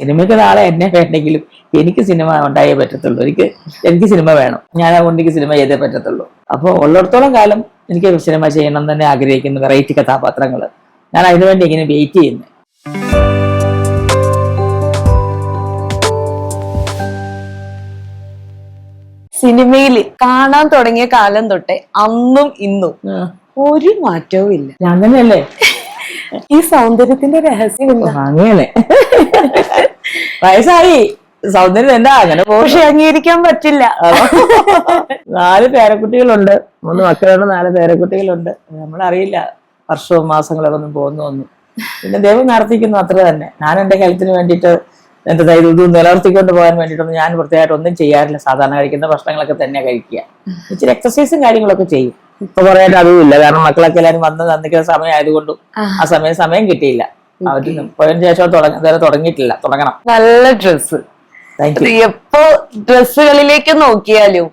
സിനിമയ്ക്ക് നാളെ എന്നെ വേണ്ടെങ്കിലും എനിക്ക് സിനിമ ഉണ്ടായേ പറ്റത്തുള്ളൂ. എനിക്ക് സിനിമ വേണം. ഞാൻ അതുകൊണ്ട് എനിക്ക് സിനിമ ചെയ്തേ പറ്റത്തുള്ളൂ. അപ്പോൾ ഉള്ളിടത്തോളം കാലം എനിക്ക് സിനിമ ചെയ്യണം തന്നെ ആഗ്രഹിക്കുന്ന വെറൈറ്റി കഥാപാത്രങ്ങൾ. ഞാൻ അതിനുവേണ്ടി ഇങ്ങനെ വെയിറ്റ് ചെയ്യുന്നത്. സിനിമയിൽ കാണാൻ തുടങ്ങിയ കാലം തൊട്ടേ അന്നും ഇന്നും ഒരു മാറ്റവും ഇല്ല. ഞാൻ തന്നെയല്ലേ ഈ സൗന്ദര്യത്തിന്റെ രഹസ്യം എന്താ? അങ്ങനെ വയസ്സായി സൗന്ദര്യം എന്താ അങ്ങനെ പക്ഷെ അംഗീകരിക്കാൻ പറ്റില്ല. 4 പേരക്കുട്ടികളുണ്ട്, 3 മക്കളുണ്ട്, 4 പേരക്കുട്ടികളുണ്ട്. നമ്മളറിയില്ല വർഷവും മാസങ്ങളൊക്കെ ഒന്നും പോകുന്നു. പിന്നെ ദൈവം നടത്തിക്കുന്നു, അത്ര തന്നെ. ഞാൻ എന്റെ ഹെൽത്തിന് വേണ്ടിയിട്ട് എന്താ ഇത് നിലനിർത്തിക്കൊണ്ട് പോകാൻ വേണ്ടിയിട്ടൊന്നും ഞാൻ പ്രത്യേകമായിട്ട് ഒന്നും ചെയ്യാറില്ല. സാധാരണ കഴിക്കുന്ന ഭക്ഷണങ്ങളൊക്കെ തന്നെ കഴിക്കുക. ഇച്ചിരി എക്സസൈസും കാര്യങ്ങളൊക്കെ ചെയ്യും. ഇപ്പൊ പറയാൻ അതുമില്ല, കാരണം മക്കളൊക്കെ എല്ലാവരും വന്ന് തന്നിക്കുന്ന സമയം ആയതുകൊണ്ടും ആ സമയം കിട്ടിയില്ല. അവര് പോയതിനു ശേഷം തുടങ്ങിയിട്ടില്ല, തുടങ്ങണം. നല്ല ഡ്രസ്സ്, എപ്പോ ഡ്രസ്സുകളിലേക്ക് നോക്കിയാലും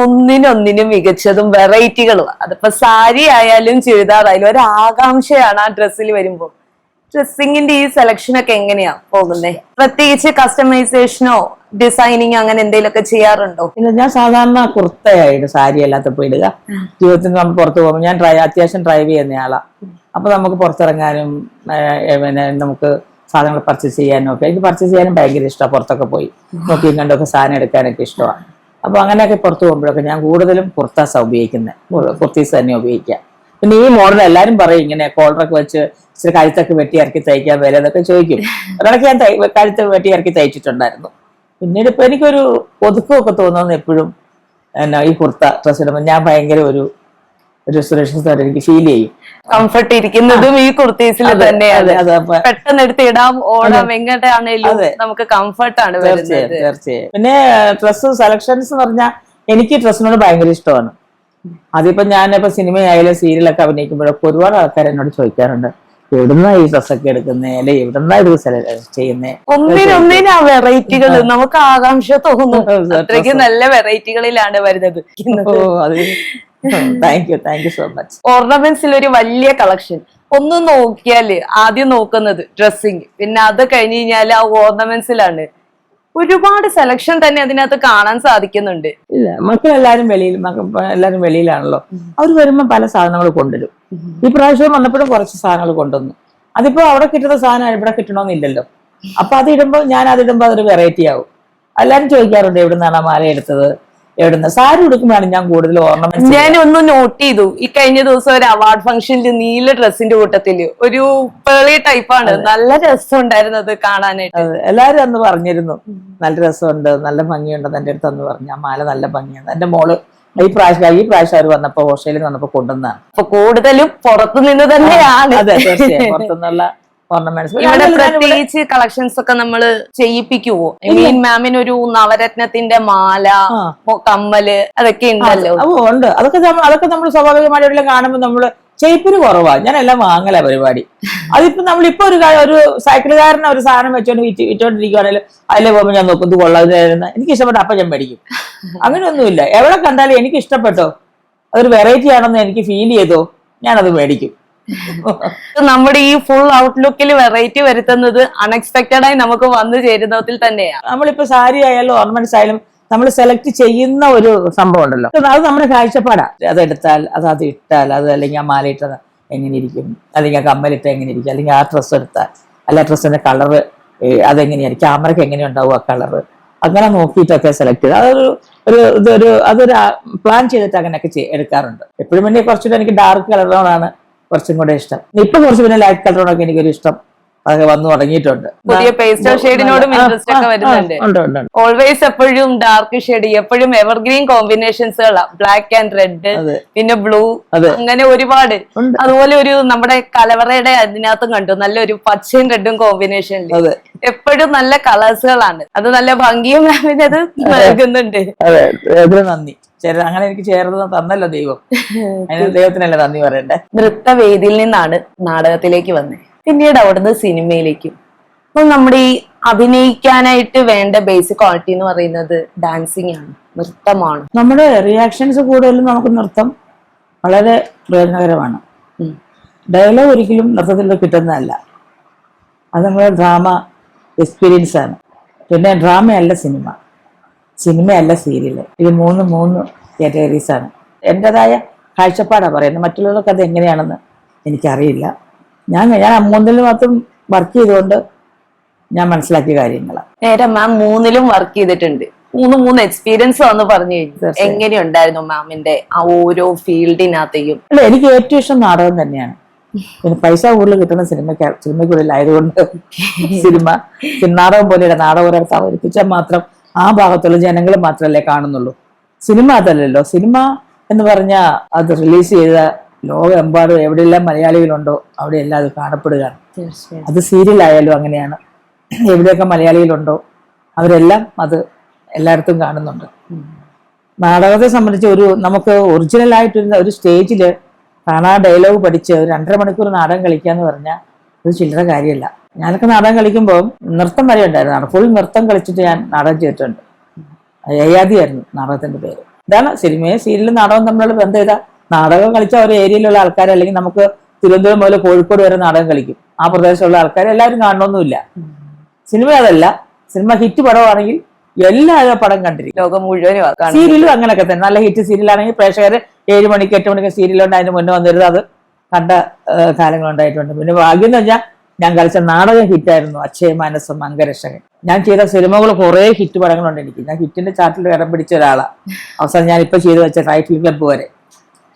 ഒന്നിനൊന്നിനും മികച്ചതും വെറൈറ്റികളും. അതിപ്പോ സാരി ആയാലും ചുരിദാറായാലും ഒരു ആകാംക്ഷയാണ് ആ ഡ്രസ്സിൽ വരുമ്പോ. ഡ്രസ്സിങ്ങിന്റെ ഈ സെലക്ഷൻ ഒക്കെ എങ്ങനെയാ പോകുന്നത്? പ്രത്യേകിച്ച് കസ്റ്റമൈസേഷനോ ഡിസൈനിങ് അങ്ങനെ എന്തെങ്കിലുമൊക്കെ ചെയ്യാറുണ്ടോ? ഇല്ല, ഞാൻ സാധാരണ കുർത്തയായിട്ട് സാരി അല്ലാത്തപ്പോ ഇടുക. ജീവിതത്തിൽ നമ്മൾ പുറത്ത് പോകുമ്പോൾ ഞാൻ അത്യാവശ്യം ഡ്രൈവ് ചെയ്യുന്നയാളാ. അപ്പൊ നമുക്ക് പുറത്തിറങ്ങാനും പിന്നെ നമുക്ക് സാധനങ്ങൾ പർച്ചേസ് ചെയ്യാനും ഒക്കെ. എനിക്ക് പർച്ചേസ് ചെയ്യാനും ഭയങ്കര ഇഷ്ടമാണ്. പുറത്തൊക്കെ പോയി നോക്കിയും കണ്ടൊക്കെ സാധനം എടുക്കാനൊക്കെ ഇഷ്ടമാണ്. അപ്പൊ അങ്ങനെയൊക്കെ പുറത്ത് പോകുമ്പോഴൊക്കെ ഞാൻ കൂടുതലും കുർത്താസാ ഉപയോഗിക്കുന്നത്. കുർത്തീസ് തന്നെ ഉപയോഗിക്കുക. പിന്നെ ഈ മോഡൽ എല്ലാരും പറയും ഇങ്ങനെ കോളറൊക്കെ വെച്ച് ഇച്ചിരി കഴുത്തൊക്കെ വെട്ടി ഇറക്കി തയ്ക്കാൻ വരെ എന്നൊക്കെ ചോദിക്കും. ഒരാൾക്ക് ഞാൻ കഴുത്ത് വെട്ടി ഇറക്കി തയ്ച്ചിട്ടുണ്ടായിരുന്നു. പിന്നീട് ഇപ്പൊ എനിക്കൊരു ഒതുക്കമൊക്കെ തോന്നുന്നു എപ്പോഴും എന്നാ ഈ കുർത്ത ഡ്രസ് ഇടുമ്പോൾ ഞാൻ ഭയങ്കര ഒരു സുരക്ഷിതമായിട്ട് എനിക്ക് ഫീൽ ചെയ്യും. കംഫർട്ട് ഇരിക്കുന്നതും ഈ കുർത്തീസിൽ തന്നെയാണ്. പെട്ടെന്ന് എടുത്ത് ഇടാം, ഓടാം, എങ്ങോട്ടാണേലും നമുക്ക് കംഫർട്ടാണ് വരുന്നത്. തീർച്ചയായും. പിന്നെ ഡ്രസ് സെലക്ഷൻസ് പറഞ്ഞാൽ എനിക്ക് ഡ്രസ്സിനോട് ഭയങ്കര ഇഷ്ടമാണ്. അതിപ്പോ ഞാനിപ്പോ സിനിമയായാലും സീരിയലൊക്കെ അഭിനയിക്കുമ്പോഴൊക്കെ ഒരുപാട് ആൾക്കാർ എന്നോട് ചോദിക്കാറുണ്ട്, എവിടുന്നാ ഈ ഡ്രസ്സൊക്കെ എടുക്കുന്നേ, അല്ലെ എവിടുന്നാ ഇത് ചെയ്യുന്നേ? ഒന്നിനൊന്നിനാ വെറൈറ്റികൾ, നമുക്ക് ആകാംക്ഷ തോന്നും. അത്രയ്ക്ക് നല്ല വെറൈറ്റികളിലാണ് വരുന്നത്. Thank you so much. ഓർണമെന്റ്സിൽ ഒരു വലിയ കളക്ഷൻ. ഒന്ന് നോക്കിയാല് ആദ്യം നോക്കുന്നത് ഡ്രസ്സിങ്, പിന്നെ അത് കഴിഞ്ഞ് കഴിഞ്ഞാല് ആ ഓർണമെന്റ്സിലാണ്. ഒരുപാട് സെലക്ഷൻ തന്നെ അതിനകത്ത് കാണാൻ സാധിക്കുന്നുണ്ട്. ഇല്ല, എല്ലാരും വെളിയിലാണല്ലോ. അവർ വരുമ്പോ പല സാധനങ്ങൾ കൊണ്ടുവരും. ഈ പ്രാവശ്യം വന്നപ്പോഴും കുറച്ച് സാധനങ്ങൾ കൊണ്ടുവന്നു. അതിപ്പോ അവിടെ കിട്ടുന്ന സാധനം ഇവിടെ കിട്ടണമെന്നില്ലല്ലോ. അപ്പൊ അതിടുമ്പോ അതൊരു വെറൈറ്റി ആവും. എല്ലാരും ചോദിക്കാറുണ്ട് എവിടുന്നാണ് ആ മാല എടുത്തത്, എവിടുന്ന്. സാരി ഉടുക്കുമ്പോഴാണ് ഞാൻ കൂടുതൽ ഓർണമെന്റ്. ഞാൻ ഒന്ന് നോട്ട് ചെയ്തു, ഈ കഴിഞ്ഞ ദിവസം ഒരു അവാർഡ് ഫംഗ്ഷനിൽ നീല ഡ്രസ്സിന്റെ കൂട്ടത്തില് ഒരു പേളി ടൈപ്പാണ്, നല്ല രസം ഉണ്ടായിരുന്നത് കാണാനായിട്ട്. എല്ലാരും അന്ന് പറഞ്ഞിരുന്നു നല്ല രസമുണ്ട്, നല്ല ഭംഗിയുണ്ടെന്ന് എന്റെ അടുത്ത് അന്ന് പറഞ്ഞു. ആ മാല നല്ല ഭംഗിയാണ്. എന്റെ മോള് ഈ പ്രാവശ്യം അവർ വന്നപ്പോ ഓസ്ട്രേലിയയിൽ വന്നപ്പോ കൊണ്ടുവന്നാണ്. അപ്പൊ കൂടുതലും പുറത്തുനിന്ന് തന്നെയാണ്. അതെ, തീർച്ചയായും പുറത്തുനിന്നുള്ള ഓർണമെന്റ്സ്. ഇവിടെ പ്രത്യേകിച്ച് കളക്ഷൻസ് ഒക്കെ നമ്മള് ചെയ്യിപ്പിക്കുവോ? മീൻ മാമിന് ഒരു നവരത്നത്തിന്റെ മാല, കമ്മല് അതൊക്കെ ഉണ്ടല്ലോ. ഉണ്ട്. അതൊക്കെ നമ്മൾ സ്വാഭാവികമായിട്ടുള്ള കാണുമ്പോൾ നമ്മള് ചെയ്പ്പിന് കുറവാ. ഞാൻ എല്ലാം വാങ്ങല പരിപാടി. അതിപ്പോ നമ്മളിപ്പോ ഒരു സൈക്കിളുകാരനെ ഒരു സാധനം വിറ്റോണ്ടിരിക്കുവാണെങ്കിലും അതിലെ പോകുമ്പോൾ ഞാൻ നോക്കുന്നത് കൊള്ളാതിരുന്ന എനിക്ക് ഇഷ്ടപ്പെട്ട അപ്പൊ ഞാൻ മേടിക്കും. അങ്ങനെയൊന്നുമില്ല. എവിടെ കണ്ടാലും എനിക്ക് ഇഷ്ടപ്പെട്ടോ, അതൊരു വെറൈറ്റി ആണെന്ന് എനിക്ക് ഫീൽ ചെയ്തോ, ഞാനത് മേടിക്കും. നമ്മുടെ ഈ ഫുൾ ഔട്ട്ലുക്കിൽ വെറൈറ്റി വരുത്തുന്നത് അൺഎക്സ്പെക്ടഡ് ആയി നമുക്ക് വന്നു ചേരുന്നതിൽ തന്നെയാണ്. നമ്മളിപ്പോ സാരി ആയാലും ഓർണമെന്റ്സ് ആയാലും നമ്മൾ സെലക്ട് ചെയ്യുന്ന ഒരു സംഭവം ഉണ്ടല്ലോ, അത് നമ്മുടെ കാഴ്ചപ്പാടാ. അതെടുത്താൽ അത് ഇട്ടാൽ അത്, അല്ലെങ്കിൽ ആ മാല ഇട്ടത് എങ്ങനെ ഇരിക്കും, അല്ലെങ്കിൽ ആ കമ്മലിട്ട് എങ്ങനെ ഇരിക്കും, അല്ലെങ്കിൽ ആ ഡ്രസ്സ് എടുത്താൽ അല്ല ഡ്രസ്സിന്റെ കളറ് അതെങ്ങനെയായിരിക്കും, ക്യാമറയ്ക്ക് എങ്ങനെയുണ്ടാവും ആ കളറ്, അങ്ങനെ നോക്കിയിട്ടൊക്കെ സെലക്ട് ചെയ്ത് അതൊരു പ്ലാൻ ചെയ്തിട്ട് അങ്ങനെയൊക്കെ എടുക്കാറുണ്ട്. എപ്പോഴും വേണ്ടി കുറച്ചുകൂടെ എനിക്ക് ഡാർക്ക് കളറിനോടാണ് കുറച്ചും കൂടെ ഇഷ്ടം. ഇപ്പൊ കുറച്ച് പിന്നെ ലൈറ്റ് കളറിനോടൊക്കെ എനിക്കൊരു ഇഷ്ടം അതൊക്കെ വന്നു തുടങ്ങിയിട്ടുണ്ട്. പുതിയ പേസ്റ്റൽ ഷെയ്ഡിനോടും ഇൻട്രസ്റ്റ് ഒക്കെ വരുന്നുണ്ട്. ഓൾവേസ് എപ്പോഴും ഡാർക്ക് ഷെയ്ഡ്, എപ്പോഴും എവർഗ്രീൻ കോമ്പിനേഷൻസുകളാ. ബ്ലാക്ക് ആൻഡ് റെഡ്, പിന്നെ ബ്ലൂ, അങ്ങനെ ഒരുപാട്. അതുപോലെ ഒരു നമ്മുടെ കലവറയുടെ അതിനകത്തും കണ്ടു നല്ലൊരു പച്ചയും റെഡും കോമ്പിനേഷനിൽ. എപ്പോഴും നല്ല കളേഴ്സുകളാണ്. അത് നല്ല ഭംഗിയും അത് നൽകുന്നുണ്ട്. നന്ദി. അങ്ങനെ എനിക്ക് ചേർന്ന് തന്നല്ലോ ദൈവം. അതിന് ദൈവത്തിനല്ലേ നന്ദി പറയണ്ടേ. നൃത്തവേദിയിൽ നിന്നാണ് നാടകത്തിലേക്ക് വന്നത്, പിന്നീട് അവിടുന്ന് സിനിമയിലേക്കും. അപ്പൊ നമ്മുടെ ഈ അഭിനയിക്കാനായിട്ട് വേണ്ട ബേസിക് ക്വാളിറ്റി എന്ന് പറയുന്നത് ഡാൻസിങ് ആണ്, നൃത്തമാണ്. നമ്മുടെ റിയാക്ഷൻസ് കൂടുതലും നമുക്ക് നൃത്തം വളരെ പ്രയോജനകരമാണ്. ഡയലോഗ് ഒരിക്കലും നൃത്തത്തിൽ കിട്ടുന്നതല്ല. അത് നമ്മുടെ ഡ്രാമ എക്സ്പീരിയൻസ് ആണ്. പിന്നെ ഡ്രാമയല്ല സിനിമ, സിനിമയല്ല സീരിയല്, ഇത് മൂന്ന് കാറ്റഗറീസ് ആണ്. എൻ്റെതായ കാഴ്ചപ്പാടാണ് പറയുന്നത്. മറ്റുള്ളവർക്ക് അത് എങ്ങനെയാണെന്ന് എനിക്കറിയില്ല. ഞാൻ മൂന്നിൽ മാത്രം വർക്ക് ചെയ്തുകൊണ്ട് ഞാൻ മനസ്സിലാക്കിയ കാര്യങ്ങളാണ്. നേരെ മാം മൂന്നിലും വർക്ക് ചെയ്തിട്ടുണ്ട്. മൂന്ന് എക്സ്പീരിയൻസ് വന്ന് പറഞ്ഞു കഴിഞ്ഞു. എങ്ങനെയുണ്ടായിരുന്നു മാമിന്റെ ആ ഓരോ ഫീൽഡിനകത്തെയും? അല്ല, എനിക്ക് ഏറ്റവും ഇഷ്ടം നാടകം തന്നെയാണ്. പിന്നെ പൈസ കൂടുതൽ കിട്ടുന്ന സിനിമയ്ക്കുള്ളിലായതുകൊണ്ട് നാടകം പോലെയല്ല. നാടകം ഒരിടത്ത് അവതരിപ്പിച്ചാൽ മാത്രം ആ ഭാഗത്തുള്ള ജനങ്ങൾ മാത്രമല്ലേ കാണുന്നുള്ളൂ. സിനിമ അതല്ലല്ലോ. സിനിമ എന്ന് പറഞ്ഞാൽ അത് റിലീസ് ചെയ്ത ലോകമെമ്പാടും എവിടെയെല്ലാം മലയാളികളുണ്ടോ അവിടെയെല്ലാം അത് കാണപ്പെടുകയാണ്. അത് സീരിയലായാലും അങ്ങനെയാണ്. എവിടെയൊക്കെ മലയാളികളുണ്ടോ അവരെല്ലാം അത് എല്ലായിടത്തും കാണുന്നുണ്ട്. നാടകത്തെ സംബന്ധിച്ച് നമുക്ക് ഒറിജിനലായിട്ടിരുന്ന ഒരു സ്റ്റേജിൽ കാണാൻ ഡയലോഗ് പഠിച്ച് ഒരു 2.5 മണിക്കൂർ നാടകം കളിക്കാന്ന് പറഞ്ഞാൽ അത് ചില്ലറ കാര്യമല്ല. ഞാനൊക്കെ നാടകം കളിക്കുമ്പോൾ നൃത്തം വരെ ഉണ്ടായിരുന്നു. ഫുൾ നൃത്തം കളിച്ചിട്ട് ഞാൻ നാടകം ചെയ്തിട്ടുണ്ട്. യയാതിയായിരുന്നു നാടകത്തിന്റെ പേര്. ഇതാണ് സിനിമയും സീരിയലും നാടകം തമ്മിലുള്ള ബന്ധം. ഇതാ, നാടകം കളിച്ച ഒരു ഏരിയയിലുള്ള ആൾക്കാർ, അല്ലെങ്കിൽ നമുക്ക് തിരുവനന്തപുരം മുതൽ കോഴിക്കോട് വരെ നാടകം കളിക്കും. ആ പ്രദേശത്തുള്ള ആൾക്കാർ എല്ലാവരും കാണണമെന്നില്ല. സിനിമ അതല്ല. സിനിമ ഹിറ്റ് പടമാണെങ്കിൽ എല്ലാവരും പടം കണ്ടിരിക്കും, ലോകം മുഴുവനും. സീരിയലും അങ്ങനെയൊക്കെ തന്നെ. നല്ല ഹിറ്റ് സീരിയലാണെങ്കിൽ പ്രേക്ഷകർ 7 മണിക്ക് 8 മണിക്ക് സീരിയലുണ്ട്, അതിന് മുന്നേ വന്നിരുന്നത് അത് കണ്ട കാലങ്ങളുണ്ടായിട്ടുണ്ട്. പിന്നെ ഭാഗ്യം എന്ന് വെച്ചാൽ ഞാൻ കളിച്ച നാടകം ഹിറ്റായിരുന്നു. അക്ഷയമാനസം, അംഗരക്ഷകൻ. ഞാൻ ചെയ്ത സിനിമകൾ കുറേ ഹിറ്റ് പടങ്ങളുണ്ട് എനിക്ക്. ഞാൻ ഹിറ്റിന്റെ ചാർട്ടിൽ ഇടം പിടിച്ച ഒരാളാണ്. അവസാനം ഞാൻ ഇപ്പൊ ചെയ്തു വെച്ച ടൈറ്റിൽ ക്ലബ്ബ് വരെ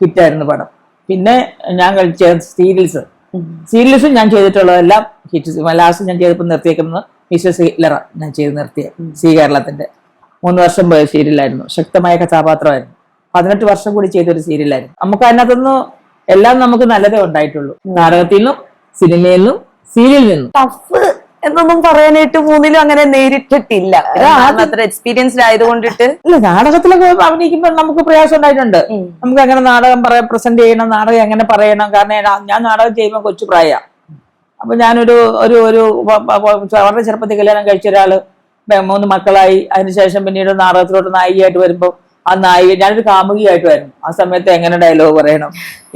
ഹിറ്റായിരുന്നു പടം. പിന്നെ ഞാൻ കളിച്ച സീരിയൽസും ഞാൻ ചെയ്തിട്ടുള്ളതെല്ലാം ഹിറ്റ്. ലാസ്റ്റ് ഞാൻ ചെയ്തപ്പോൾ നിർത്തിയേക്കുന്നത് മിസസ് ഹിറ്റ്ലർ ഞാൻ ചെയ്ത് നിർത്തിയ കേരളത്തിന്റെ 3 വർഷം പോയ സീരിയലായിരുന്നു. ശക്തമായ കഥാപാത്രമായിരുന്നു. 18 വർഷം കൂടി ചെയ്തൊരു സീരിയലായിരുന്നു. നമുക്ക് അതിനകത്തൊന്നും എല്ലാം നമുക്ക് നല്ലതേ ഉണ്ടായിട്ടുള്ളൂ. നാടകത്തിൽ നിന്നും സിനിമയിൽ നിന്നും സീരിയലിൽ നിന്നും. ടഫ് എന്നൊന്നും പറയാനായിട്ട് മൂന്നിലും അങ്ങനെ നേരിട്ടിട്ടില്ല. അത്ര എക്സ്പീരിയൻസ്ഡ് ആയതുകൊണ്ടിട്ട്. ഇല്ല, നാടകത്തിലൊക്കെ അഭിനയിക്കുമ്പോൾ നമുക്ക് പ്രയാസം ഉണ്ടായിട്ടുണ്ട്. നമുക്ക് എങ്ങനെ നാടകം പ്രസന്റ് ചെയ്യണം, നാടകം എങ്ങനെ പറയണം. കാരണം ഞാൻ നാടകം ചെയ്യുമ്പോൾ കൊച്ചു പ്രായ. അപ്പൊ ഞാനൊരു വളരെ ചെറുപ്പത്തിൽ കല്യാണം കഴിച്ച ഒരാള്, 3 മക്കളായി. അതിനുശേഷം പിന്നീട് നാടകത്തിലോട്ട് നായികയായിട്ട് വരുമ്പോൾ ആ നായിക, ഞാനൊരു കാമുകിയായിട്ട് വരുന്നു. ആ സമയത്ത് എങ്ങനെ ഡയലോഗ് പറയണം,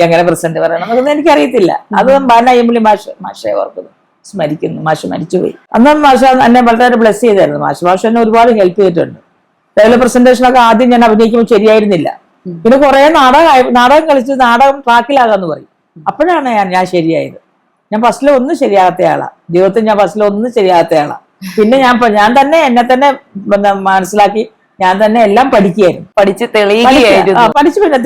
എങ്ങനെ പ്രസന്റ് പറയണം എന്നൊന്നും എനിക്കറിയത്തില്ല. അത് ബാലയ്യമ്പള്ളി മാഷെ ഓർക്കുന്നു, സ്മരിക്കുന്നു. മാഷ് മരിച്ചുപോയി. അന്ന് മാഷ എന്നെ വളരെ ബ്ലെസ് ചെയ്തായിരുന്നു. മാഷ് എന്നെ ഒരുപാട് ഹെൽപ്പ് ചെയ്തിട്ടുണ്ട്. ഡയലോഗ് പ്രസന്റേഷനൊക്കെ ആദ്യം ഞാൻ അഭിനയിക്കുമ്പോൾ ശരിയായിരുന്നില്ല. പിന്നെ കുറെ നാടകം കളിച്ച് നാടകം ട്രാക്കിലാകാന്ന് പറയും. അപ്പോഴാണ് ഞാൻ ശരിയായത്. ഞാൻ ഫസ്റ്റിലൊന്നും ശരിയാകാത്ത ആളാ. ജീവിതത്തിൽ ഞാൻ ഫസ്റ്റിലൊന്നും ശരിയാകാത്ത ആളാ. പിന്നെ ഞാൻ തന്നെ എന്നെ തന്നെ മനസ്സിലാക്കി ഞാൻ തന്നെ എല്ലാം പഠിക്കുകയായിരുന്നു. പഠിച്ച് തെളിയിക്കുകയായിരുന്നു. പഠിച്ചു പിന്നെ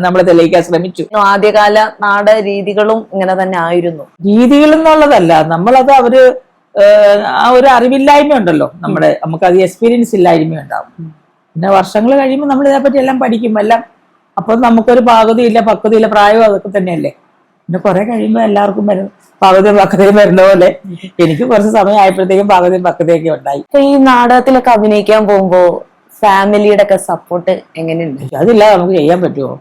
നമ്മളെ തെളിയിക്കാൻ ശ്രമിച്ചു. ആദ്യകാല നാടക രീതികളും ഇങ്ങനെ തന്നെ ആയിരുന്നു. രീതികൾ എന്നുള്ളതല്ല, നമ്മളത് ആ ഒരു അറിവില്ലായ്മ ഉണ്ടല്ലോ നമുക്കത് എക്സ്പീരിയൻസ് ഇല്ലായ്മ ഉണ്ടാവും. പിന്നെ വർഷങ്ങൾ കഴിയുമ്പോൾ നമ്മൾ ഇതിനെപ്പറ്റി എല്ലാം പഠിക്കും എല്ലാം. അപ്പൊ നമുക്കൊരു പക്വതയില്ല പ്രായം അതൊക്കെ തന്നെയല്ലേ. പിന്നെ കുറെ കഴിയുമ്പോൾ എല്ലാവർക്കും വരും പക്വതയും വരുന്ന പോലെ. എനിക്ക് കുറച്ച് സമയം ആയപ്പോഴത്തേക്കും പക്വതയൊക്കെ ഉണ്ടായി. ഈ നാടകത്തിലൊക്കെ അഭിനയിക്കാൻ പോകുമ്പോ ഫാമിലിയുടെ ഒക്കെ സപ്പോർട്ട് എങ്ങനെയുണ്ട്? അതില്ലാതെ നമുക്ക് ചെയ്യാൻ പറ്റുമോ?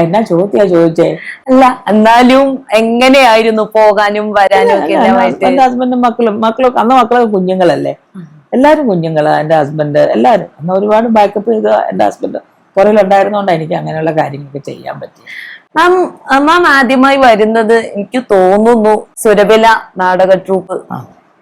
എന്നാ ചോദിച്ചേ? അല്ല, എന്നാലും എങ്ങനെയായിരുന്നു പോകാനും വരാനും ഒക്കെ? എന്റെ ഹസ്ബൻഡും മക്കളൊക്കെ അന്ന് മക്കളൊക്കെ കുഞ്ഞുങ്ങളല്ലേ, എല്ലാവരും കുഞ്ഞുങ്ങളാ. എന്റെ ഹസ്ബൻഡ് എല്ലാവരും അന്ന് ഒരുപാട് ബാക്കപ്പ് ചെയ്ത എന്റെ ഹസ്ബൻഡ് പുറകിലുണ്ടായിരുന്നോണ്ട് എനിക്ക് അങ്ങനെയുള്ള കാര്യങ്ങളൊക്കെ ചെയ്യാൻ പറ്റി. മാം ആദ്യമായി വരുന്നത് എനിക്ക് തോന്നുന്നു സുരഭില നാടക ട്രൂപ്പ്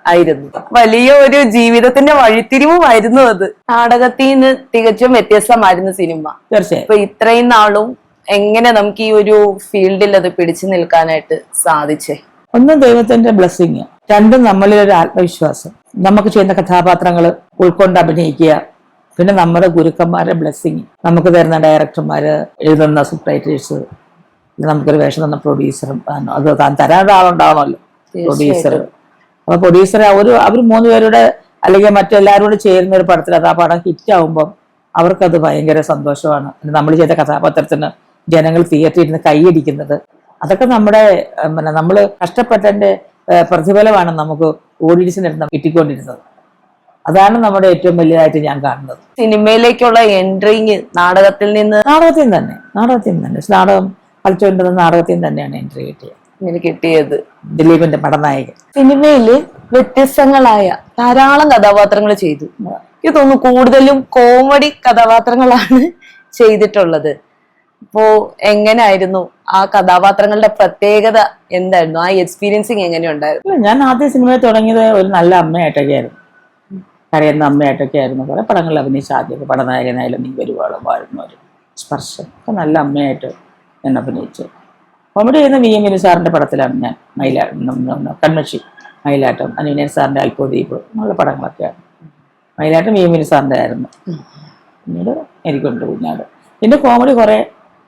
ആയിരുന്നു. വലിയ ഒരു ജീവിതത്തിന്റെ വഴിത്തിരിവുമായിരുന്നു അത്. നാടകത്തിൽ നിന്ന് തികച്ചും വ്യത്യസ്തമായിരുന്നു സിനിമ. തീർച്ചയായും. അപ്പൊ ഇത്രയും നാളും എങ്ങനെ നമുക്ക് ഈ ഒരു ഫീൽഡിൽ അത് പിടിച്ചു നിൽക്കാനായിട്ട് സാധിച്ചേ? ഒന്ന് ദൈവത്തിന്റെ ബ്ലെസ്സിങ്, 2 നമ്മളിലൊരു ആത്മവിശ്വാസം, നമുക്ക് ചെയ്യുന്ന കഥാപാത്രങ്ങൾ ഉൾക്കൊണ്ട് അഭിനയിക്കുക, പിന്നെ നമ്മുടെ ഗുരുക്കന്മാരുടെ ബ്ലെസ്സിങ്, നമുക്ക് തരുന്ന ഡയറക്ടർമാര്, എഴുതുന്ന സബ് റൈറ്റേഴ്സ്, നമുക്കൊരു വേഷം തന്ന പ്രൊഡ്യൂസറും, അത് തരാൻ ആളുണ്ടാവണമല്ലോ പ്രൊഡ്യൂസർ. അപ്പൊ പ്രൊഡ്യൂസർ അവർ 3 പേരുടെ അല്ലെങ്കിൽ മറ്റെല്ലാവരും കൂടെ ചേരുന്ന ഒരു പടത്തിൽ അത് ആ പടം ഹിറ്റാവുമ്പം അവർക്കത് ഭയങ്കര സന്തോഷമാണ്. നമ്മൾ ചെയ്ത കഥാപാത്രത്തിന് ജനങ്ങൾ തിയേറ്ററിൽ ഇരുന്ന് കൈയടിക്കുന്നത്, അതൊക്കെ നമ്മൾ കഷ്ടപ്പെട്ടതിന്റെ പ്രതിഫലമാണ് നമുക്ക് ഓഡിയൻസിനിരുന്ന് കിട്ടിക്കൊണ്ടിരുന്നത്. അതാണ് നമ്മുടെ ഏറ്റവും വലിയതായിട്ട് ഞാൻ കാണുന്നത്. സിനിമയിലേക്കുള്ള എൻട്രിങ് നാടകത്തിൽ തന്നെ നാടകം കളിച്ചുകൊണ്ടിരുന്ന നാടകത്തിൽ തന്നെയാണ് എൻട്രി കിട്ടിയത്. ദിലീപിന്റെ പടനായകൻ. സിനിമയില് വ്യത്യസ്തങ്ങളായ ധാരാളം കഥാപാത്രങ്ങൾ ചെയ്തു. എനിക്ക് തോന്നുന്നു കൂടുതലും കോമഡി കഥാപാത്രങ്ങളാണ് ചെയ്തിട്ടുള്ളത്. അപ്പോ എങ്ങനായിരുന്നു ആ കഥാപാത്രങ്ങളുടെ പ്രത്യേകത എന്തായിരുന്നു? ആ എക്സ്പീരിയൻസിങ് എങ്ങനെയുണ്ടായിരുന്നു? ഞാൻ ആദ്യ സിനിമയിൽ തുടങ്ങിയത് ഒരു നല്ല അമ്മയായിട്ടൊക്കെ ആയിരുന്നു, കരയുന്ന അമ്മയായിട്ടൊക്കെ ആയിരുന്നു. കുറെ പടങ്ങളിൽ അഭിനയിച്ച ആദ്യമൊക്കെ പടനായകനായാലും നീ വരുവാളും വാഴുന്നവരും സ്പർശം ഒക്കെ നല്ല അമ്മയായിട്ട് ഞാൻ അഭിനയിച്ചു. കോമഡി ചെയ്യുന്ന വി എം വിനു സാറിൻ്റെ പടത്തിലാണ് ഞാൻ കൺമഷി, മയിലാട്ടം, അനിവിനയൻ സാറിൻ്റെ അൽപ്പദ്വീപ്, നല്ല പടങ്ങളൊക്കെയാണ്. മയിലാട്ടം വി എം വിനു സാറിൻ്റെ ആയിരുന്നു. പിന്നീട് എനിക്കുണ്ട് കുഞ്ഞാട്. പിന്നെ കോമഡി കുറെ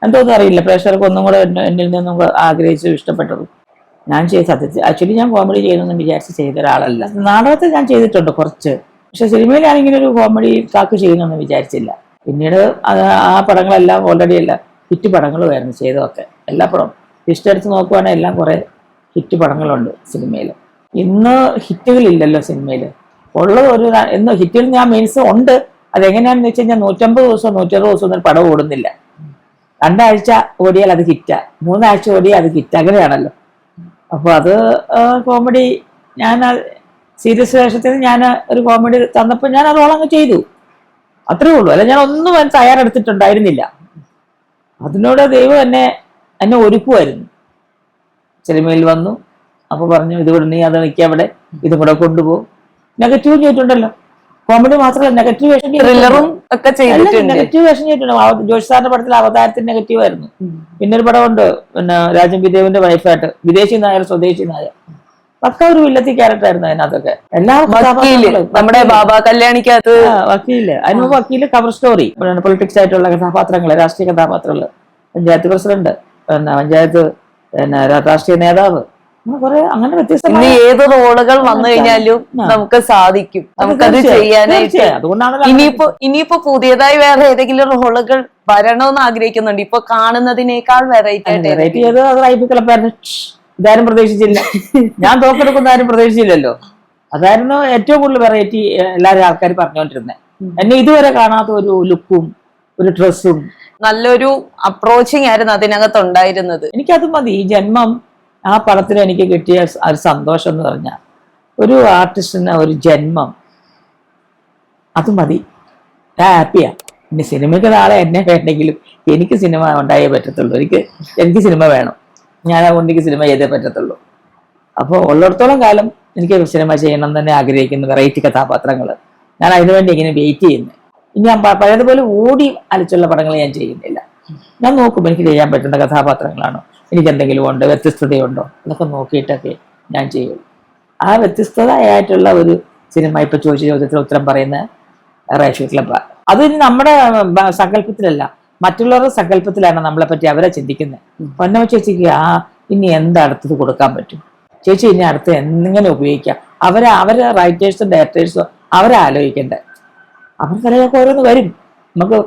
എന്തോന്നും അറിയില്ല, പ്രേക്ഷകർക്ക് ഒന്നും കൂടെ എന്നിൽ നിന്നും ആഗ്രഹിച്ചു ഇഷ്ടപ്പെട്ടതും ഞാൻ ചെയ്ത്. സത്യത്തിൽ ആക്ച്വലി ഞാൻ കോമഡി ചെയ്യണമെന്ന് വിചാരിച്ച് ചെയ്ത ഒരാളല്ല. നാടകത്തിൽ ഞാൻ ചെയ്തിട്ടുണ്ട് കുറച്ച്, പക്ഷെ സിനിമയിൽ ഞാനിങ്ങനെ ഒരു കോമഡി കാക്ക് ചെയ്യുന്നൊന്നും വിചാരിച്ചില്ല. പിന്നീട് ആ പടങ്ങളെല്ലാം ഓൾറെഡി എല്ലാം ഹിറ്റ് പടങ്ങളുമായിരുന്നു ചെയ്തതൊക്കെ. എല്ലാ പടവും ലിസ്റ്റ് എടുത്ത് നോക്കുവാണെങ്കിൽ എല്ലാം കുറേ ഹിറ്റ് പടങ്ങളുണ്ട് സിനിമയിൽ. ഇന്ന് ഹിറ്റുകളില്ലല്ലോ സിനിമയിൽ. ഉള്ളത് ഒരു എന്ന് ഹിറ്റുകൾ ഞാൻ മീൻസ് ഉണ്ട്. അതെങ്ങനെയാണെന്ന് വെച്ച് കഴിഞ്ഞാൽ 150 ദിവസം 160 ദിവസം ഒന്നും പടം ഓടുന്നില്ല. 2 ആഴ്ച ഓടിയാൽ അത് ഹിറ്റാ, 3 ആഴ്ച ഓടിയാൽ അത് ഹിറ്റ്, അങ്ങനെയാണല്ലോ. അപ്പോൾ അത് കോമഡി ഞാൻ സീരിയസ് വേഷത്തിന് ഞാൻ ഒരു കോമഡി തന്നപ്പോൾ ഞാൻ അതോളങ്ങ് ചെയ്തു, അത്രേ ഉള്ളൂ. അല്ല ഞാൻ ഒന്നും തയ്യാറെടുത്തിട്ടുണ്ടായിരുന്നില്ല. അതിനോട് ദൈവം എന്നെ ഒരുക്കുമായിരുന്നു. സിനിമയിൽ വന്നു, അപ്പോൾ പറഞ്ഞു ഇതുകൂടെ നീ അത് നിൽക്കവിടെ, ഇതും കൂടെ കൊണ്ടുപോകും. നെഗറ്റീവ് ചെയ്തിട്ടുണ്ടല്ലോ, കോമഡി മാത്രമല്ല നെഗറ്റീവ് വേഷം നെഗറ്റീവ് വേഷം ചെയ്തിട്ടുണ്ട്. ജോഷി സാറിന്റെ പടത്തിൽ അവതാരത്തിന് നെഗറ്റീവ് ആയിരുന്നു. പിന്നെ ഒരു പടമുണ്ട്, പിന്നെ രാജൻ വിദേവിന്റെ വൈഫായിട്ട്, വിദേശി നായർ സ്വദേശി നായർ, പക്ക ഒരു വില്ലത്തി ക്യാരക്ടർ ആയിരുന്നു അതിനകത്തൊക്കെ. എല്ലാ നമ്മുടെ ബാബ കല്യാണിക്കകത്ത് വക്കീല്, അതിന് വക്കീല്, കവർ സ്റ്റോറി, പൊളിറ്റിക്സ് ആയിട്ടുള്ള കഥാപാത്രങ്ങള്, രാഷ്ട്രീയ കഥാപാത്രങ്ങള്, പഞ്ചായത്ത് പ്രസിഡന്റ്, പിന്നെ പഞ്ചായത്ത്, പിന്നെ രാഷ്ട്രീയ നേതാവ്, കുറെ അങ്ങനെ വ്യത്യസ്തമായ ഏത് റോളുകൾ വന്നു കഴിഞ്ഞാലും നമുക്ക് സാധിക്കും, നമുക്കത് ചെയ്യാനായിട്ട്. അതുകൊണ്ടാണ് ഇനിയിപ്പോ പുതിയതായി വേറെ ഏതെങ്കിലും റോളുകൾ വരണമെന്ന് ആഗ്രഹിക്കുന്നുണ്ട്? ഇപ്പൊ കാണുന്നതിനേക്കാൾ വെറൈറ്റി ഇതാരും പ്രതീക്ഷിച്ചില്ല. ഞാൻ തോക്കെടുക്കുന്ന ആരും പ്രതീക്ഷിച്ചില്ലല്ലോ. അതായിരുന്നു ഏറ്റവും കൂടുതൽ വെറൈറ്റി എല്ലാവരും ആൾക്കാർ പറഞ്ഞുകൊണ്ടിരുന്നത്. എന്നെ ഇതുവരെ കാണാത്ത ഒരു ലുക്കും ഒരു ഡ്രസ്സും നല്ലൊരു അപ്രോച്ചിങ് ആയിരുന്നു അതിനകത്ത് ഉണ്ടായിരുന്നത്. എനിക്കത് മതി. ഈ ജന്മം ആ പടത്തിൽ എനിക്ക് കിട്ടിയ ഒരു സന്തോഷം എന്ന് പറഞ്ഞാൽ, ഒരു ആർട്ടിസ്റ്റിന് ഒരു ജന്മം, അത് മതി. ഞാൻ ഹാപ്പിയാ. ഇനി സിനിമയ്ക്ക് നാളെ എന്നെ വേണ്ടെങ്കിലും എനിക്ക് സിനിമ ഉണ്ടായേ പറ്റത്തുള്ളൂ. എനിക്ക് സിനിമ വേണം. ഞാൻ അതുകൊണ്ട് എനിക്ക് സിനിമ ചെയ്തേ പറ്റത്തുള്ളൂ. അപ്പോൾ ഉള്ളിടത്തോളം കാലം എനിക്ക് സിനിമ ചെയ്യണം തന്നെ ആഗ്രഹിക്കുന്ന വെറൈറ്റി കഥാപാത്രങ്ങൾ. ഞാൻ അതിനുവേണ്ടി ഇങ്ങനെ വെയിറ്റ് ചെയ്യുന്നത്. ഇനി ഞാൻ പഴയതുപോലെ ഓടി അലച്ചുള്ള പടങ്ങൾ ഞാൻ ചെയ്യുന്നില്ല. ഞാൻ നോക്കും എനിക്ക് ചെയ്യാൻ പറ്റുന്ന കഥാപാത്രങ്ങളാണോ, എനിക്ക് എന്തെങ്കിലും ഉണ്ടോ, വ്യത്യസ്തതയുണ്ടോ, അതൊക്കെ നോക്കിയിട്ടൊക്കെ ഞാൻ ചെയ്യും. ആ വ്യത്യസ്തതയായിട്ടുള്ള ഒരു സിനിമ ഇപ്പൊ ചോദിച്ച ചോദ്യത്തിന് ഉത്തരം പറയുന്ന റേഷ്യോ ക്ലബ്. അത് നമ്മുടെ സങ്കല്പത്തിലല്ല, മറ്റുള്ളവരുടെ സങ്കല്പത്തിലാണ് നമ്മളെ പറ്റി അവരെ ചിന്തിക്കുന്നത്. പൊന്നമ്മ ചേച്ചിക്ക് ഇനി എന്താ അടുത്തത് കൊടുക്കാൻ പറ്റും, ചേച്ചി ഇനി അടുത്ത് എങ്ങനെ ഉപയോഗിക്കാം, അവരെ റൈറ്റേഴ്സും ഡയറക്ടേഴ്സും അവരെ ആലോചിക്കണ്ടേ. അവർ തലയൊക്കെ ഓരോന്ന് വരും, നമുക്ക്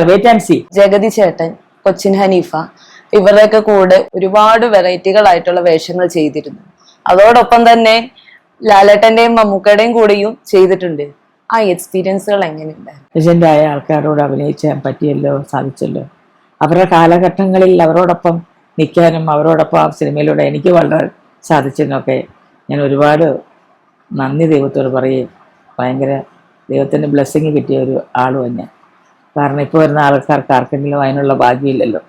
വെയിറ്റ് ആൻഡ് സീ. ജഗതി ചേട്ടൻ, കൊച്ചിൻ ഹനീഫ, ഇവരുടെയൊക്കെ കൂടെ ഒരുപാട് വെറൈറ്റികളായിട്ടുള്ള വേഷങ്ങൾ ചെയ്തിരുന്നു. അതോടൊപ്പം തന്നെ ലാലേട്ടന്റെയും മമ്മൂക്കയുടെയും കൂടെയും ചെയ്തിട്ടുണ്ട്. ആ എക്സ്പീരിയൻസുകൾ എങ്ങനെയുണ്ടായിരുന്നു? ലെജൻഡായ ആൾക്കാരോട് അഭിനയിക്കാൻ പറ്റിയല്ലോ, സാധിച്ചല്ലോ. അവരുടെ കാലഘട്ടങ്ങളിൽ അവരോടൊപ്പം നിൽക്കാനും അവരോടൊപ്പം ആ സിനിമയിലൂടെ എനിക്ക് വളരെ സാധിച്ചെന്നൊക്കെ ഞാൻ ഒരുപാട് നന്ദി ദൈവത്തോട് പറയുകയും ഭയങ്കര ദൈവത്തിൻ്റെ ബ്ലെസ്സിങ് കിട്ടിയ ഒരു ആളും തന്നെ. കാരണം ഇപ്പോൾ വരുന്ന ആൾക്കാർക്ക് ആർക്കെങ്കിലും അതിനുള്ള ഭാഗ്യമില്ലല്ലോ.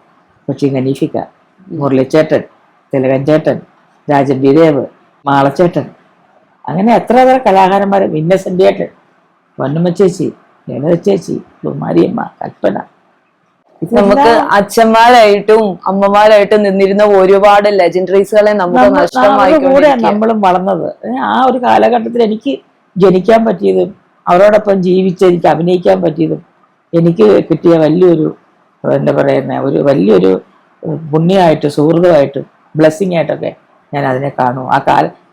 കൊച്ചിൻ ഹനീഫിക്ക, മുരളിച്ചേട്ടൻ, തിലകൻ ചേട്ടൻ, രാജൻ വിദേവ്, മാളച്ചേട്ടൻ, അങ്ങനെ എത്ര കലാകാരന്മാർ, വിന്നസെൻ്റ് ചേട്ടൻ, പൊന്നമ്മ ചേച്ചി, ലളിത ചേച്ചി, കുമാരിയമ്മ, കൽപ്പന. നമുക്ക് അച്ഛന്മാരായിട്ടും അമ്മമാരായിട്ടും നിന്നിരുന്ന ഒരുപാട് ലെജൻഡറീസുകളെ നമുക്ക് കൂടെ നമ്മളും വളർന്നത്. ആ ഒരു കാലഘട്ടത്തിൽ എനിക്ക് ജനിക്കാൻ പറ്റിയതും അവരോടൊപ്പം ജീവിച്ച് എനിക്ക് അഭിനയിക്കാൻ പറ്റിയതും എനിക്ക് കിട്ടിയ വലിയൊരു എന്താ പറയുന്ന ഒരു വലിയൊരു പുണ്യമായിട്ട്, സുഹൃത്തുമായിട്ട്, ബ്ലെസ്സിങ് ആയിട്ടൊക്കെ ഞാൻ അതിനെ കാണും. ആ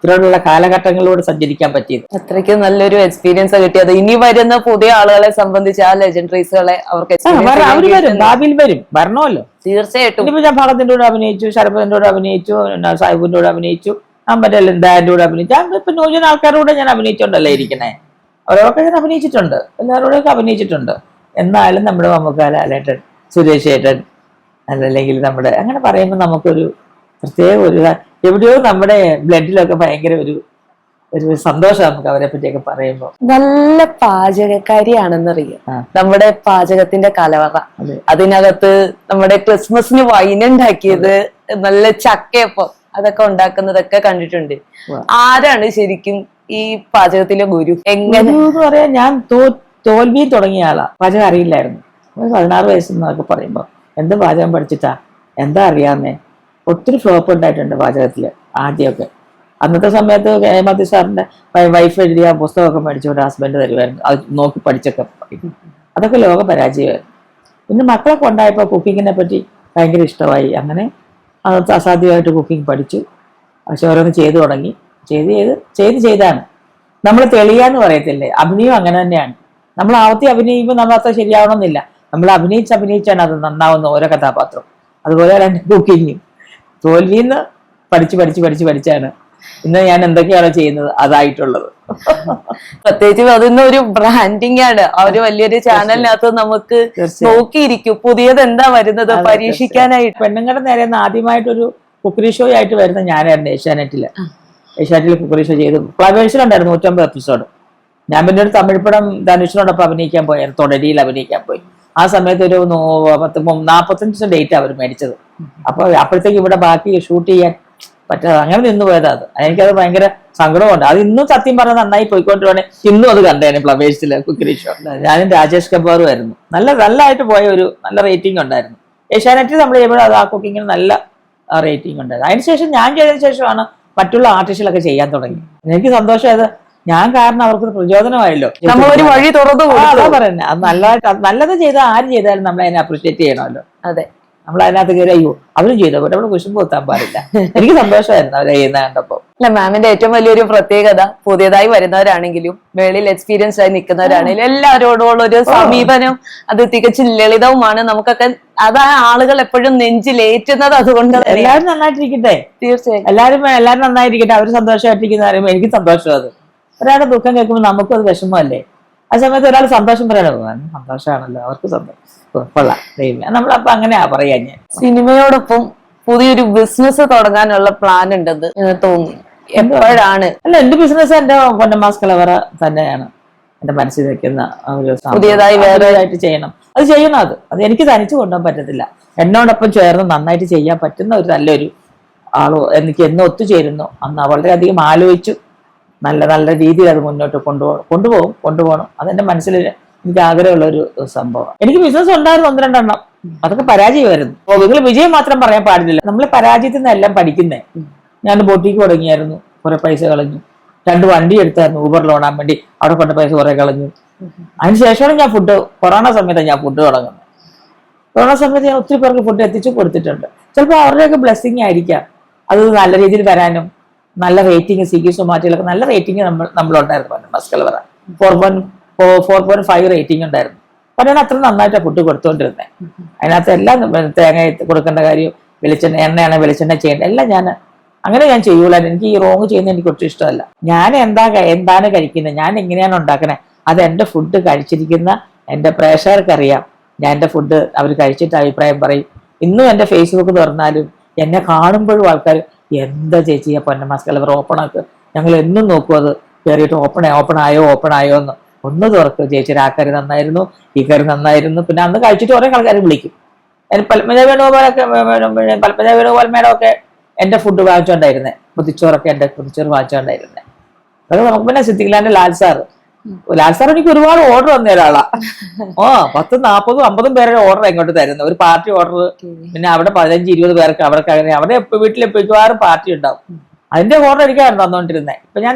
ഇത്തരത്തിലുള്ള കാലഘട്ടങ്ങളിലൂടെ സഞ്ചരിക്കാൻ പറ്റിയത് അത്രയ്ക്ക് നല്ലൊരു എക്സ്പീരിയൻസ് കിട്ടിയത്. ഇനി വരുന്ന പുതിയ ആളുകളെ സംബന്ധിച്ച് ആ ലെജൻഡറീസുകളെ അവർക്ക് അവര് വരും, ഭാവിയിൽ വരും, വരണമല്ലോ തീർച്ചയായിട്ടും. ഇനിയിപ്പോ ഞാൻ ഭഗത്തിന്റെ കൂടെ അഭിനയിച്ചു, ശരഭന്റെ കൂടെ അഭിനയിച്ചു, സാഹിബിന്റെ കൂടെ അഭിനയിച്ചു, മറ്റേ ലന്താന്റെ കൂടെ അഭിനയിച്ചു. ഇപ്പൊ ന്യൂജൻ ആൾക്കാരുടെ കൂടെ ഞാൻ അഭിനയിച്ചുകൊണ്ടല്ലേ ഇരിക്കണേ. അവരൊക്കെ ഞാൻ അഭിനയിച്ചിട്ടുണ്ട്, എല്ലാവരോടൊക്കെ അഭിനയിച്ചിട്ടുണ്ട്. എന്നാലും നമ്മുടെ മമ്മൂക്ക, ലാലേട്ടൻ, സുരേഷ് ഏട്ടൻ, അല്ലെങ്കിൽ നമ്മുടെ അങ്ങനെ പറയുമ്പോൾ നമുക്കൊരു പ്രത്യേക ഒരു എവിടെയോ നമ്മുടെ ബ്ലഡിലൊക്കെ ഭയങ്കര ഒരു സന്തോഷം നമുക്ക് അവരെ പറ്റിയൊക്കെ പറയുമ്പോൾ. നല്ല പാചകക്കാരിയാണെന്നറിയാം. നമ്മുടെ പാചകത്തിന്റെ കലവറ, അതിനകത്ത് നമ്മുടെ ക്രിസ്മസിന് വൈനുണ്ടാക്കിയത്, നല്ല ചക്കയപ്പം അതൊക്കെ ഉണ്ടാക്കുന്നതൊക്കെ കണ്ടിട്ടുണ്ട്. ആരാണ് ശരിക്കും ഈ പാചകത്തിലെ ഗുരു? എങ്ങനെ പറയാ, ഞാൻ തോൽവി തുടങ്ങിയ ആളാ. പാചകം അറിയില്ലായിരുന്നു. 16 വയസ്സെന്നൊക്കെ പറയുമ്പോ എന്ത് പാചകം പഠിച്ചിട്ടാ, എന്താ അറിയാന്നേ. ഒത്തിരി ഫ്ലോപ്പ് ഉണ്ടായിട്ടുണ്ട് പാചകത്തില് ആദ്യമൊക്കെ. അന്നത്തെ സമയത്ത് മതി സാറിന്റെ വൈഫ് എഴുതിയ പുസ്തകമൊക്കെ മേടിച്ചുകൊണ്ട് ഹസ്ബൻഡ് തരുമായിരുന്നു. അത് നോക്കി പഠിച്ചൊക്കെ പഠിക്കും. അതൊക്കെ ലോക പരാജയമായിരുന്നു. പിന്നെ മക്കളൊക്കെ ഉണ്ടായപ്പോൾ കുക്കിങ്ങിനെ പറ്റി ഭയങ്കര ഇഷ്ടമായി. അങ്ങനെ അത് അസാധ്യമായിട്ട് കുക്കിംഗ് പഠിച്ചു. പക്ഷെ ഓരോന്ന് ചെയ്തു തുടങ്ങി. ചെയ്താണ് നമ്മൾ തെളിയാന്ന് പറയത്തില്ലേ, അഭിനയം അങ്ങനെ തന്നെയാണ്. നമ്മൾ ആവത്തി അഭിനയിക്കുമ്പോൾ നമ്മൾ അത്ര ശരിയാവണമെന്നില്ല. നമ്മൾ അഭിനയിച്ചാണ് അത് നന്നാവുന്ന ഓരോ കഥാപാത്രം. അതുപോലെ കുക്കിങ്ങും തോൽവിന്ന് പഠിച്ചാണ് ഇന്ന് ഞാൻ എന്തൊക്കെയാണോ ചെയ്യുന്നത് അതായിട്ടുള്ളത്. പ്രത്യേകിച്ച് അതിന്ന് ഒരു ബ്രാൻഡിങ് ആണ്. ആ ഒരു വലിയൊരു ചാനലിനകത്ത് നമുക്ക് നോക്കിയിരിക്കും പുതിയത് എന്താ വരുന്നത് പരീക്ഷിക്കാനായിട്ട്. പെണ്ണുങ്ങളുടെ നേരെ ആദ്യമായിട്ടൊരു കുക്കറി ഷോ ആയിട്ട് വരുന്ന ഞാനായിരുന്നു ഏഷ്യാനെറ്റിൽ കുക്കറി ഷോ ചെയ്തു. ഫ്ലവേഴ്സിലുണ്ടായിരുന്നു 150 എപ്പിസോഡ്. ഞാൻ പിന്നെ ഒരു തമിഴ് പടം ധനുഷിനോടൊപ്പം അഭിനയിക്കാൻ പോയായിരുന്നു. തൊടരിയിൽ അഭിനയിക്കാൻ പോയി. ആ സമയത്ത് ഒരു 45 ഡേറ്റ് അവർ മേടിച്ചത്. അപ്പൊ അപ്പോഴത്തേക്ക് ഇവിടെ ബാക്കി ഷൂട്ട് ചെയ്യാൻ പറ്റാതെ അങ്ങനെ നിന്ന് പോയതാ. എനിക്കത് ഭയങ്കര സങ്കടമുണ്ട്. അത് ഇന്നും സത്യം പറഞ്ഞാൽ നന്നായി പോയിക്കൊണ്ടിരുവാണെ ഇന്നും അത് കണ്ടേനെ ഫ്ലവേഴ്സിലെ കുക്കറി ഷോ. ഞാനും രാജേഷ് കപൂറും ആയിരുന്നു. നല്ലതായിട്ട് പോയ ഒരു നല്ല റേറ്റിംഗ് ഉണ്ടായിരുന്നു. ഏഷ്യാനെറ്റിൽ നമ്മൾ ചെയ്യുമ്പോൾ അത് ആ കുക്കിങ്ങിന് നല്ല റേറ്റിംഗ് ഉണ്ടായിരുന്നു. അതിനുശേഷം ഞാൻ ചെയ്തതിനു ശേഷമാണ് മറ്റുള്ള ആർട്ടിസ്റ്റുകളൊക്കെ ചെയ്യാൻ തുടങ്ങി. എനിക്ക് സന്തോഷമായത് ഞാൻ കാരണം അവർക്ക് പ്രചോദനമായല്ലോ. നമ്മളൊരു വഴി തുറന്നു പറയുന്നത് അത് നല്ലത് ചെയ്താൽ ആര് ചെയ്താലും നമ്മൾ അതിനെ അപ്രീഷിയേറ്റ് ചെയ്യണമല്ലോ. അതെ, നമ്മൾ അതിനകത്ത് കയറി അയ്യോ അവരും ചെയ്തോ പക്ഷെ അവിടെ കുശുമ്പ് കുത്താൻ പാടില്ല. എനിക്ക് സന്തോഷമായിരുന്നു അവരെ ചെയ്യുന്ന കണ്ടപ്പോ. അല്ല, മാമിന്റെ ഏറ്റവും വലിയൊരു പ്രത്യേകത പുതിയതായി വരുന്നവരാണെങ്കിലും മേളിൽ എക്സ്പീരിയൻസ് ആയി നിൽക്കുന്നവരാണെങ്കിലും എല്ലാവരോടുള്ള ഒരു സമീപനം അത് തികച്ചും ലളിതവുമാണ്. നമുക്കൊക്കെ അതാണ് ആളുകൾ എപ്പോഴും നെഞ്ചിലേറ്റുന്നത്. അതുകൊണ്ട് എല്ലാവരും നന്നായിട്ടിരിക്കട്ടെ. തീർച്ചയായും എല്ലാവരും നന്നായിരിക്കട്ടെ. അവർ സന്തോഷമായിട്ടിരിക്കുന്ന പറയുമ്പോൾ എനിക്ക് സന്തോഷം. അത് ഒരാളുടെ ദുഃഖം കേൾക്കുമ്പോൾ നമുക്കും അത് വിഷമമല്ലേ. ആ സമയത്ത് ഒരാൾ സന്തോഷം പറയണോ, സന്തോഷമാണല്ലോ, അവർക്ക് സന്തോഷം കൊള്ളാം ദൈവമേ. നമ്മളപ്പോ അങ്ങനെയാ പറയാ. ഞാൻ സിനിമയോടൊപ്പം പുതിയൊരു ബിസിനസ് തുടങ്ങാനുള്ള പ്ലാൻ ഉണ്ടെന്ന് തോന്നി. എപ്പോഴാണ്? അല്ല, എന്റെ ബിസിനസ് എന്റെ പൊന്നമാസ് കലവറ തന്നെയാണ് എന്റെ മനസ്സിൽ വെക്കുന്ന ഒരു പുതിയതായി വേറെയായിട്ട് ചെയ്യണം. അത് എനിക്ക് തനിച്ചു കൊണ്ടുപോകാൻ പറ്റത്തില്ല. എന്നോടൊപ്പം ചേർന്ന് നന്നായിട്ട് ചെയ്യാൻ പറ്റുന്ന ഒരു നല്ലൊരു ആളോ എനിക്ക് എന്ന് ഒത്തുചേരുന്നു അന്ന് വളരെയധികം ആലോചിച്ചു നല്ല രീതിയിൽ അത് മുന്നോട്ട് കൊണ്ടുപോകണം. അതെന്റെ മനസ്സിൽ എനിക്ക് ആഗ്രഹമുള്ള ഒരു സംഭവം. എനിക്ക് ബിസിനസ് ഉണ്ടായിരുന്നു 1-2 എണ്ണം. അതൊക്കെ പരാജയമായിരുന്നു. നിങ്ങൾ വിജയം മാത്രം പറയാൻ പാടില്ല. നമ്മൾ പരാജയത്തിൽ നിന്ന് എല്ലാം പഠിക്കുന്നേ. ഞാൻ ബൊട്ടീക്ക് തുടങ്ങിയായിരുന്നു, കുറെ പൈസ കളഞ്ഞു. 2 വണ്ടി എടുത്തായിരുന്നു ഊബർ ലോണാൻ വേണ്ടി, അവിടെ കൊണ്ട് പൈസ കുറെ കളഞ്ഞു. അതിനുശേഷമാണ് ഞാൻ കൊറോണ സമയത്താണ് ഞാൻ ഫുഡ് തുടങ്ങുന്നത്. കൊറോണ സമയത്ത് ഞാൻ ഒത്തിരി പേർക്ക് ഫുഡ് എത്തിച്ചു കൊടുത്തിട്ടുണ്ട്. ചിലപ്പോൾ അവരുടെയൊക്കെ ബ്ലെസ്സിങ് ആയിരിക്കാം അത് നല്ല രീതിയിൽ വരാനും. നല്ല റേറ്റിംഗ് സ്വിഗ്ഗി സൊമാറ്റോയിലൊക്കെ നല്ല റേറ്റിംഗ് നമ്മളുണ്ടായിരുന്നു. മസ്കലവറ 4.5 റേറ്റിംഗ് ഉണ്ടായിരുന്നു. പറയാൻ അത്ര നന്നായിട്ട് ഫുഡ് കൊടുത്തുകൊണ്ടിരുന്നത്. അതിനകത്ത് എല്ലാം തേങ്ങ കൊടുക്കേണ്ട കാര്യം, എണ്ണയാണ് വെളിച്ചെണ്ണ ചെയ്യേണ്ടത് എല്ലാം ഞാൻ ചെയ്യൂല. എനിക്ക് ഈ റോങ് ചെയ്യുന്നത് എനിക്ക് ഒട്ടും ഇഷ്ടമല്ല. ഞാൻ എന്താണ് കഴിക്കുന്നത്, ഞാൻ എങ്ങനെയാണ് ഉണ്ടാക്കണേ, അത് എൻ്റെ ഫുഡ് കഴിച്ചിരിക്കുന്ന എൻ്റെ പ്രേക്ഷകർക്ക് അറിയാം. ഞാൻ എൻ്റെ ഫുഡ് അവർ കഴിച്ചിട്ട് അഭിപ്രായം പറയും. ഇന്നും എൻ്റെ ഫേസ്ബുക്ക് തുറന്നാലും എന്നെ കാണുമ്പോഴും ആൾക്കാർ എന്താ ചേച്ചിയെ പൊന്നമാസ് കലവറ ഓപ്പൺ ആക്കുക, ഞങ്ങൾ എന്നും നോക്കും അത് കയറിയിട്ട് ഓപ്പൺ ആയോ എന്ന്. ഒന്ന് തുറക്കും ചേച്ചി, ആ കറി നന്നായിരുന്നു, ഈ കറി നന്നായിരുന്നു. പിന്നെ അന്ന് കഴിച്ചിട്ട് കുറെ ആൾക്കാർ വിളിക്കും. പത്മജ വേണുഗോപാൽ മേഡം ഒക്കെ എന്റെ ഫുഡ് വാങ്ങിച്ചോണ്ടായിരുന്നേ. കുതിച്ചോറൊക്കെ എന്റെ കുതിച്ചോറ് വാങ്ങിച്ചോണ്ടായിരുന്നേ. അതൊക്കെ നമുക്ക് പിന്നെ സിദ്ദിഖ്ലാന്റെ ലാൽ സാർ എനിക്ക് ഒരുപാട് ഓർഡർ തന്ന ഒരാളാ. 10, 40, 50 പേരുടെ ഓർഡർ എങ്ങോട്ട് തരുന്നത്, ഒരു പാർട്ടി ഓർഡർ. പിന്നെ അവിടെ 15, 20 പേർക്ക് അവിടെ വീട്ടിൽ മിക്കവാറും പാർട്ടി ഉണ്ടാവും. അതിന്റെ ഓർഡർ എനിക്കാണ് തന്നോണ്ടിരുന്നത്. ഇപ്പൊ ഞാൻ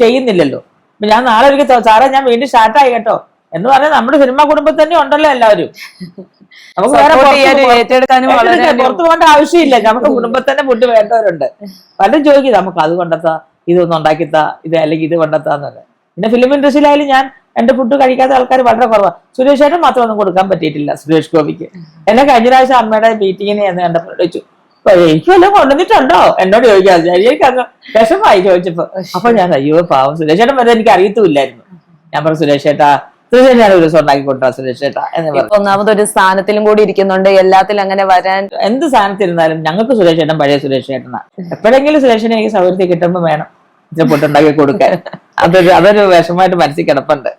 ചെയ്യുന്നില്ലല്ലോ. ഇപ്പൊ ഞാൻ നാളെ ഒരിക്കൽ സാറേ ഞാൻ വീണ്ടും സ്റ്റാർട്ടായി കേട്ടോ എന്ന് പറഞ്ഞാൽ നമ്മുടെ സിനിമാ കുടുംബത്തിൽ തന്നെ ഉണ്ടല്ലോ എല്ലാവരും. നമുക്ക് വേറെ പുറത്തു പോകേണ്ട ആവശ്യമില്ല. നമുക്ക് കുടുംബത്തിന്റെ ഫുഡ് വേണ്ടവരുണ്ട്. പലരും ചോദിക്കും നമുക്ക് അത് കൊണ്ടെത്താ, ഇതൊന്നും ഉണ്ടാക്കിത്താ, ഇത് അല്ലെങ്കിൽ ഇത് കൊണ്ടെത്താന്നല്ല. പിന്നെ ഫിലിം ഇൻഡസ്ട്രിയിലായാലും ഞാൻ എന്റെ ഫുഡ് കഴിക്കാത്ത ആൾക്കാർ വളരെ കുറവാണ്. സുരേഷ് ചേട്ടൻ മാത്രം ഒന്നും കൊടുക്കാൻ പറ്റിയിട്ടില്ല. സുരേഷ് ഗോപിക്ക് എന്നെ കഴിഞ്ഞ പ്രാവശ്യം അമ്മയുടെ മീറ്റിങ്ങിന് എന്ന് കണ്ടപ്പോൾ ചോദിച്ചു, എനിക്ക് വല്ലതും കൊണ്ടുവന്നിട്ടുണ്ടോ എന്നോട് ചോദിക്കാതെ. എനിക്ക് അങ്ങ് വിഷമായി ചോദിച്ചപ്പോ. അപ്പൊ ഞാൻ അയ്യോ പാവം സുരേഷ് ചേട്ടൻ വരെ എനിക്ക് അറിയത്തുമില്ലായിരുന്നു. ഞാൻ പറഞ്ഞു സുരേഷ് ചേട്ടാ ഞാൻ ഒരു ദിവസം ഉണ്ടാക്കി കൊണ്ടുവാ സുരേഷ് ചേട്ടാ എന്ന് പറഞ്ഞു. ഒന്നാമതൊരു സ്ഥാനത്തിലും കൂടി ഇരിക്കുന്നുണ്ട്, എല്ലാത്തിലും അങ്ങനെ വരാൻ. എന്ത് സ്ഥാനത്തിരുന്നാലും ഞങ്ങൾക്ക് സുരേഷ് ചേട്ടൻ പഴയ സുരേഷ് ചേട്ടനാ. എപ്പോഴെങ്കിലും സുരേഷിനെ എനിക്ക് സൗകര്യത്തിൽ കിട്ടുമ്പോൾ വേണം. ഇച്ചിരി പുട്ടുണ്ടാക്കി കൊടുക്കാൻ. അതൊരു വിഷമമായിട്ട് മനസ്സിൽ കിടപ്പുണ്ട്.